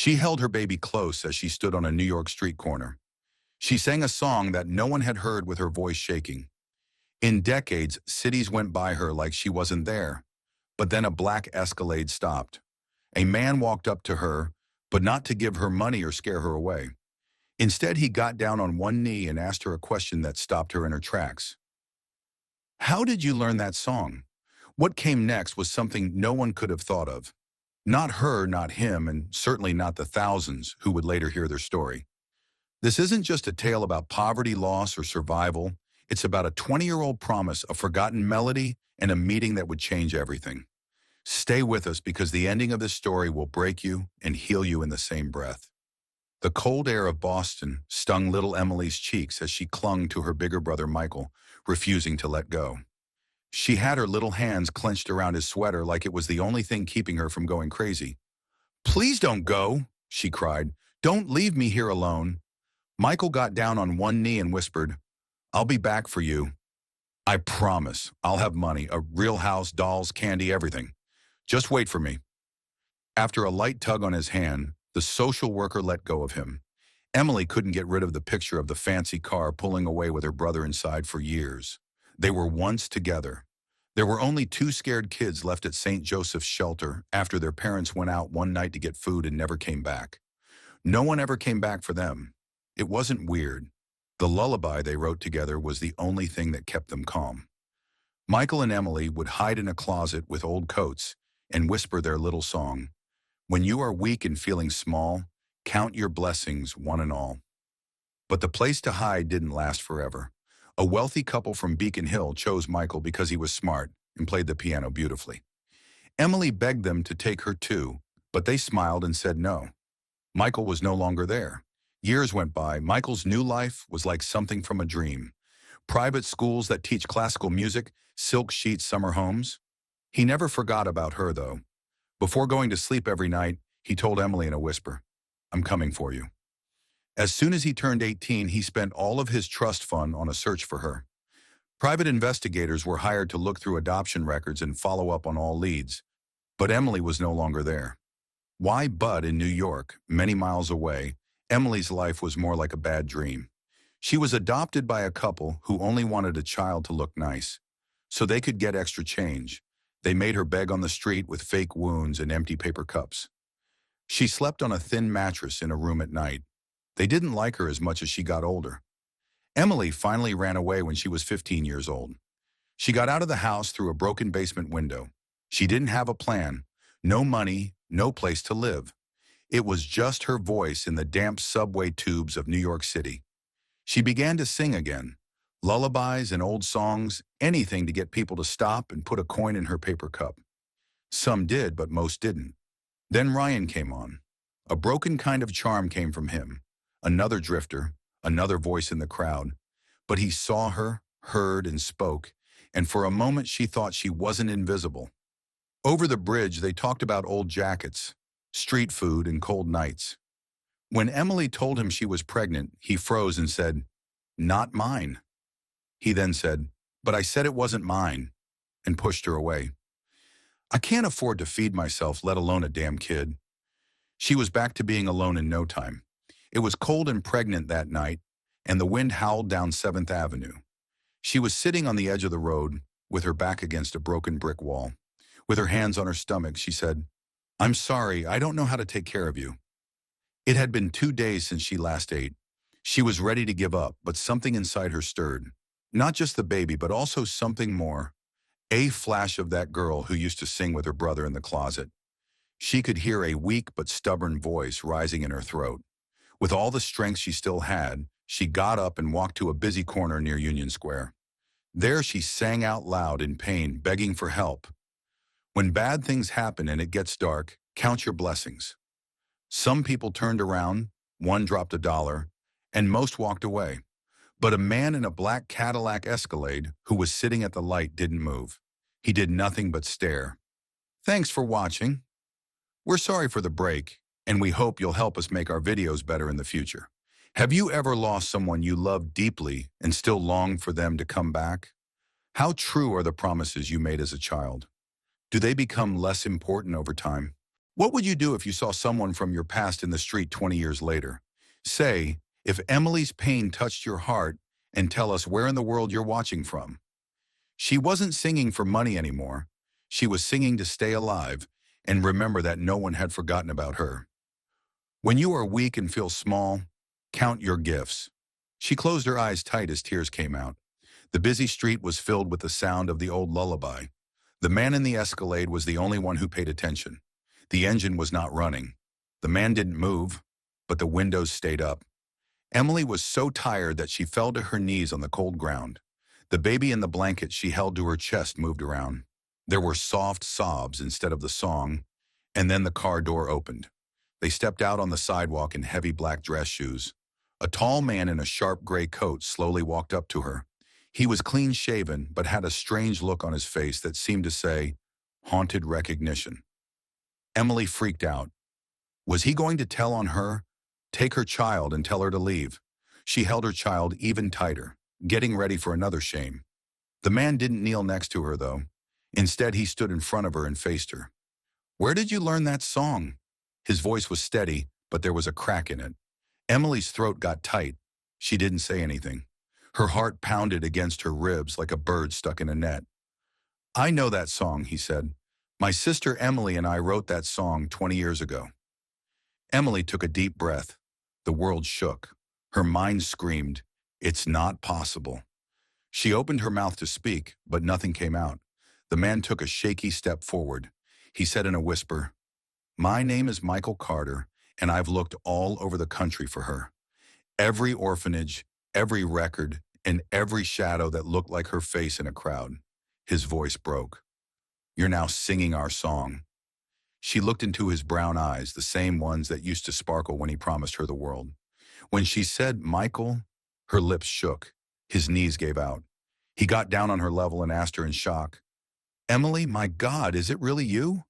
She held her baby close as she stood on a New York street corner. She sang a song that no one had heard with her voice shaking. In decades, cities went by her like she wasn't there. But then a black Escalade stopped. A man walked up to her, but not to give her money or scare her away. Instead, he got down on one knee and asked her a question that stopped her in her tracks. How did you learn that song? What came next was something no one could have thought of. Not her, not him, and certainly not the thousands who would later hear their story. This isn't just a tale about poverty, loss, or survival. It's about a 20-year-old promise, a forgotten melody, and a meeting that would change everything. Stay with us because the ending of this story will break you and heal you in the same breath. The cold air of Boston stung little Emily's cheeks as she clung to her bigger brother Michael, refusing to let go. She had her little hands clenched around his sweater like it was the only thing keeping her from going crazy. "Please don't go," she cried. "Don't leave me here alone." Michael got down on one knee and whispered, "I'll be back for you. I promise. I'll have money, a real house, dolls, candy, everything. Just wait for me." After a light tug on his hand, the social worker let go of him. Emily couldn't get rid of the picture of the fancy car pulling away with her brother inside for years. They were once together. There were only two scared kids left at St. Joseph's shelter after their parents went out one night to get food and never came back. No one ever came back for them. It wasn't weird. The lullaby they wrote together was the only thing that kept them calm. Michael and Emily would hide in a closet with old coats and whisper their little song. When you are weak and feeling small, count your blessings, one and all. But the place to hide didn't last forever. A wealthy couple from Beacon Hill chose Michael because he was smart and played the piano beautifully. Emily begged them to take her too, but they smiled and said no. Michael was no longer there. Years went by. Michael's new life was like something from a dream. Private schools that teach classical music, silk sheet summer homes. He never forgot about her, though. Before going to sleep every night, he told Emily in a whisper, "I'm coming for you." As soon as he turned 18, he spent all of his trust fund on a search for her. Private investigators were hired to look through adoption records and follow up on all leads. But Emily was no longer there. Why but in New York, many miles away, Emily's life was more like a bad dream. She was adopted by a couple who only wanted a child to look nice, so they could get extra change. They made her beg on the street with fake wounds and empty paper cups. She slept on a thin mattress in a room at night. They didn't like her as much as she got older. Emily finally ran away when she was 15 years old. She got out of the house through a broken basement window. She didn't have a plan, no money, no place to live. It was just her voice in the damp subway tubes of New York City. She began to sing again. Lullabies and old songs, anything to get people to stop and put a coin in her paper cup. Some did, but most didn't. Then Ryan came on. A broken kind of charm came from him. Another drifter, another voice in the crowd. But he saw her, heard, and spoke, and for a moment she thought she wasn't invisible. Over the bridge, they talked about old jackets, street food, and cold nights. When Emily told him she was pregnant, he froze and said, "Not mine." He then said, "But I said it wasn't mine," and pushed her away. "I can't afford to feed myself, let alone a damn kid." She was back to being alone in no time. It was cold and pregnant that night, and the wind howled down 7th Avenue. She was sitting on the edge of the road, with her back against a broken brick wall. With her hands on her stomach, she said, "I'm sorry, I don't know how to take care of you." It had been 2 days since she last ate. She was ready to give up, but something inside her stirred. Not just the baby, but also something more. A flash of that girl who used to sing with her brother in the closet. She could hear a weak but stubborn voice rising in her throat. With all the strength she still had, she got up and walked to a busy corner near Union Square. There she sang out loud in pain, begging for help. When bad things happen and it gets dark, count your blessings. Some people turned around, one dropped $1, and most walked away. But a man in a black Cadillac Escalade who was sitting at the light didn't move. He did nothing but stare. Thanks for watching. We're sorry for the break, and we hope you'll help us make our videos better in the future. Have you ever lost someone you loved deeply and still long for them to come back? How true are the promises you made as a child? Do they become less important over time? What would you do if you saw someone from your past in the street 20 years later? Say, if Emily's pain touched your heart, and tell us where in the world you're watching from. She wasn't singing for money anymore. She was singing to stay alive and remember that no one had forgotten about her. When you are weak and feel small, count your gifts. She closed her eyes tight as tears came out. The busy street was filled with the sound of the old lullaby. The man in the Escalade was the only one who paid attention. The engine was not running. The man didn't move, but the windows stayed up. Emily was so tired that she fell to her knees on the cold ground. The baby in the blanket she held to her chest moved around. There were soft sobs instead of the song, and then the car door opened. They stepped out on the sidewalk in heavy black dress shoes. A tall man in a sharp gray coat slowly walked up to her. He was clean-shaven, but had a strange look on his face that seemed to say, haunted recognition. Emily freaked out. Was he going to tell on her? Take her child and tell her to leave? She held her child even tighter, getting ready for another shame. The man didn't kneel next to her, though. Instead, he stood in front of her and faced her. Where did you learn that song? His voice was steady, but there was a crack in it. Emily's throat got tight. She didn't say anything. Her heart pounded against her ribs like a bird stuck in a net. I know that song, he said. My sister Emily and I wrote that song 20 years ago. Emily took a deep breath. The world shook. Her mind screamed, it's not possible. She opened her mouth to speak, but nothing came out. The man took a shaky step forward. He said in a whisper, my name is Michael Carter, and I've looked all over the country for her. Every orphanage, every record, and every shadow that looked like her face in a crowd. His voice broke. You're now singing our song. She looked into his brown eyes, the same ones that used to sparkle when he promised her the world. When she said, Michael, her lips shook. His knees gave out. He got down on her level and asked her in shock, Emily, my God, is it really you?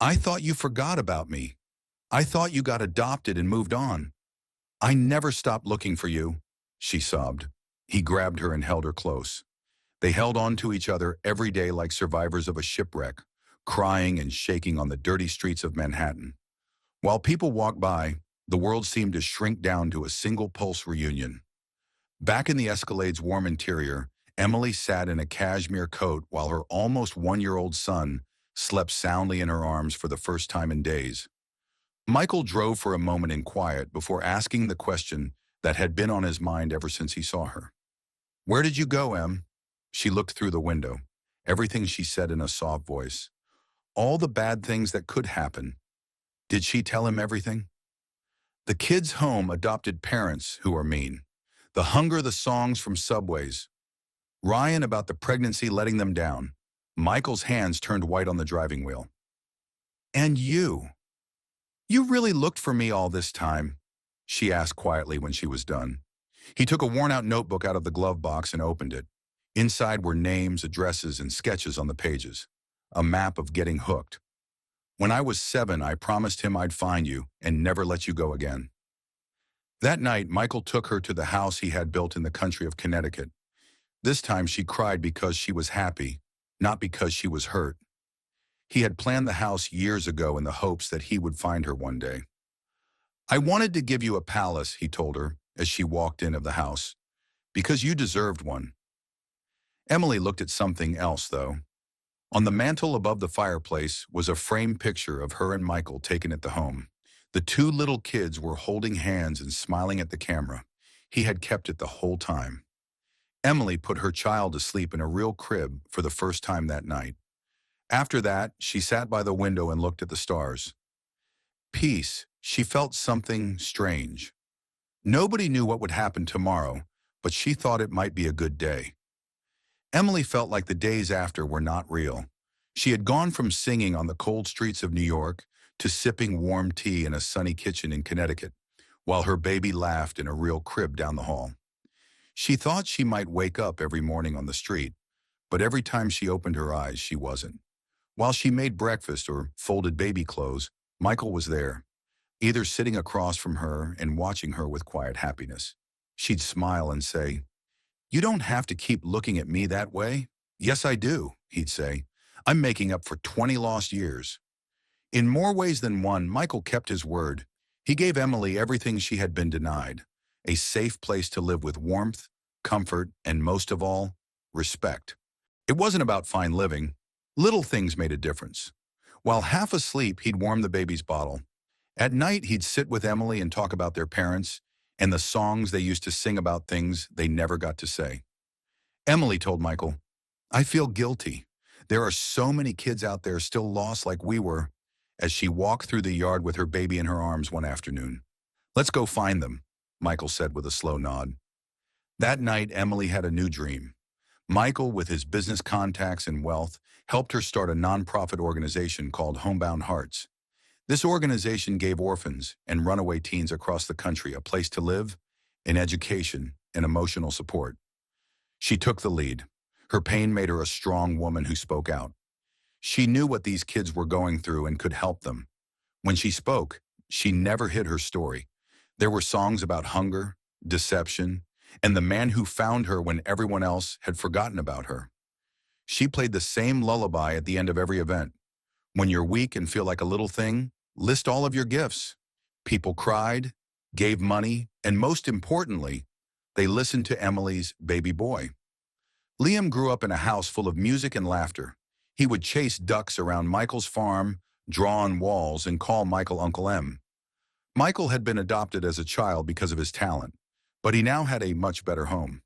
I thought you forgot about me. I thought you got adopted and moved on. I never stopped looking for you, she sobbed. He grabbed her and held her close. They held on to each other every day like survivors of a shipwreck, crying and shaking on the dirty streets of Manhattan. While people walked by, the world seemed to shrink down to a single pulse reunion. Back in the Escalade's warm interior, Emily sat in a cashmere coat while her almost one-year-old son slept soundly in her arms for the first time in days. Michael drove for a moment in quiet before asking the question that had been on his mind ever since he saw her. Where did you go, Em? She looked through the window. Everything she said in a soft voice. All the bad things that could happen. Did she tell him everything? The kids' home adopted parents who are mean. The hunger, the songs from subways. Ryan about the pregnancy letting them down. Michael's hands turned white on the driving wheel. And you? You really looked for me all this time? She asked quietly when she was done. He took a worn-out notebook out of the glove box and opened it. Inside were names, addresses, and sketches on the pages. A map of getting hooked. When I was 7, I promised him I'd find you and never let you go again. That night, Michael took her to the house he had built in the country of Connecticut. This time she cried because she was happy, not because she was hurt. He had planned the house years ago in the hopes that he would find her one day. I wanted to give you a palace, he told her as she walked in of the house, because you deserved one. Emily looked at something else, though. On the mantel above the fireplace was a framed picture of her and Michael taken at the home. The two little kids were holding hands and smiling at the camera. He had kept it the whole time. Emily put her child to sleep in a real crib for the first time that night. After that, she sat by the window and looked at the stars. Peace. She felt something strange. Nobody knew what would happen tomorrow, but she thought it might be a good day. Emily felt like the days after were not real. She had gone from singing on the cold streets of New York to sipping warm tea in a sunny kitchen in Connecticut, while her baby laughed in a real crib down the hall. She thought she might wake up every morning on the street, but every time she opened her eyes, she wasn't. While she made breakfast or folded baby clothes, Michael was there, either sitting across from her and watching her with quiet happiness. She'd smile and say, You don't have to keep looking at me that way. Yes, I do, he'd say. I'm making up for 20 lost years. In more ways than one, Michael kept his word. He gave Emily everything she had been denied, a safe place to live with warmth, comfort, and most of all, respect. It wasn't about fine living. Little things made a difference. While half asleep, he'd warm the baby's bottle. At night, he'd sit with Emily and talk about their parents and the songs they used to sing about things they never got to say. Emily told Michael, "I feel guilty. There are so many kids out there still lost like we were," as she walked through the yard with her baby in her arms one afternoon. "Let's go find them," Michael said with a slow nod. That night, Emily had a new dream. Michael, with his business contacts and wealth, helped her start a nonprofit organization called Homebound Hearts. This organization gave orphans and runaway teens across the country a place to live, an education, and emotional support. She took the lead. Her pain made her a strong woman who spoke out. She knew what these kids were going through and could help them. When she spoke, she never hid her story. There were songs about hunger, deception, and the man who found her when everyone else had forgotten about her. She played the same lullaby at the end of every event. When you're weak and feel like a little thing, list all of your gifts. People cried, gave money, and most importantly, they listened to Emily's baby boy. Liam grew up in a house full of music and laughter. He would chase ducks around Michael's farm, draw on walls, and call Michael Uncle M. Michael had been adopted as a child because of his talent, but he now had a much better home.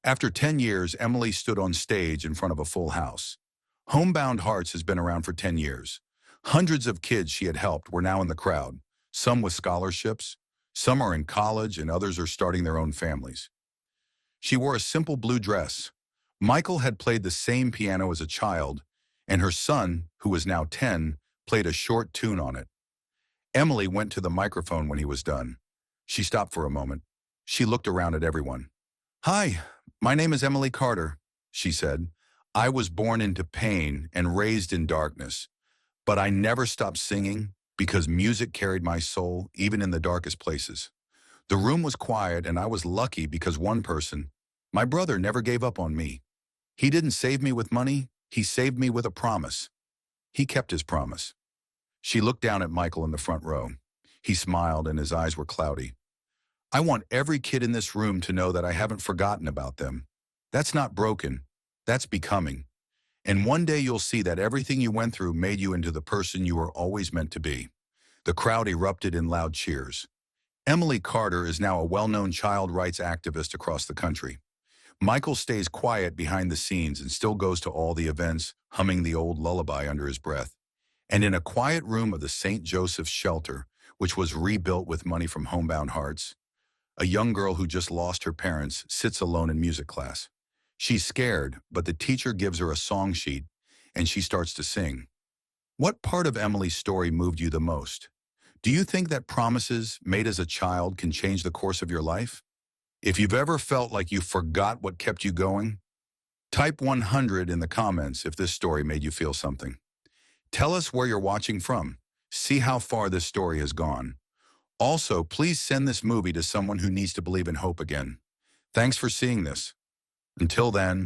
After 10 years, Emily stood on stage in front of a full house. Homebound Hearts has been around for 10 years. Hundreds of kids she had helped were now in the crowd, some with scholarships, some are in college, and others are starting their own families. She wore a simple blue dress. Michael had played the same piano as a child, and her son, who was now 10, played a short tune on it. Emily went to the microphone when he was done. She stopped for a moment. She looked around at everyone. "Hi, my name is Emily Carter," she said. "I was born into pain and raised in darkness, but I never stopped singing because music carried my soul even in the darkest places. The room was quiet, and I was lucky because one person, my brother, never gave up on me. He didn't save me with money, he saved me with a promise. He kept his promise." She looked down at Michael in the front row. He smiled and his eyes were cloudy. "I want every kid in this room to know that I haven't forgotten about them. That's not broken, that's becoming. And one day you'll see that everything you went through made you into the person you were always meant to be." The crowd erupted in loud cheers. Emily Carter is now a well-known child rights activist across the country. Michael stays quiet behind the scenes and still goes to all the events, humming the old lullaby under his breath. And in a quiet room of the St. Joseph's shelter, which was rebuilt with money from Homebound Hearts, a young girl who just lost her parents sits alone in music class. She's scared, but the teacher gives her a song sheet, and she starts to sing. What part of Emily's story moved you the most? Do you think that promises made as a child can change the course of your life? If you've ever felt like you forgot what kept you going, type 100 in the comments if this story made you feel something. Tell us where you're watching from. See how far this story has gone. Also, please send this movie to someone who needs to believe in hope again. Thanks for seeing this. Until then,